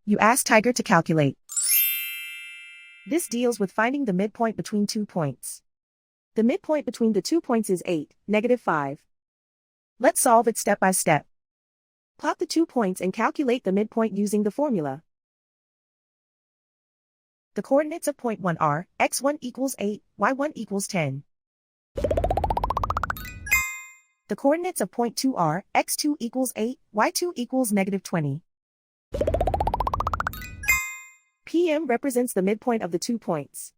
You ask Tiger to calculate. This deals with finding the midpoint between 2 points. The midpoint between the 2 points is 8, -5. Let's solve it step by step. Plot the 2 points and calculate the midpoint using the formula. The coordinates of point 1 are x1 equals 8, y1 equals 10. The coordinates of point 2 are x2 equals 8, y2 equals -20. PM represents the midpoint of the 2 points.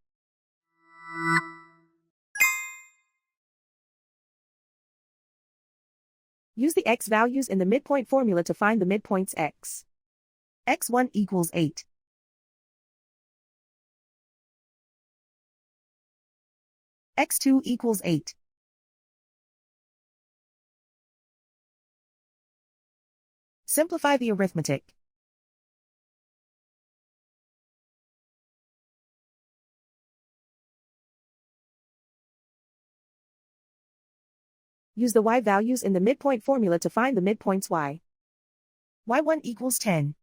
Use the x values in the midpoint formula to find the midpoints x. x1 equals 8. x2 equals 8. Simplify the arithmetic. Use the y values in the midpoint formula to find the midpoints y. y1 equals 10.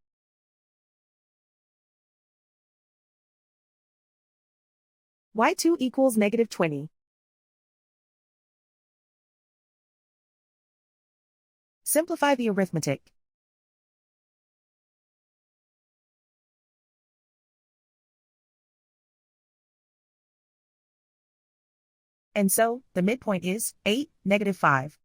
y2 equals -20. Simplify the arithmetic. And so, the midpoint is 8, -5.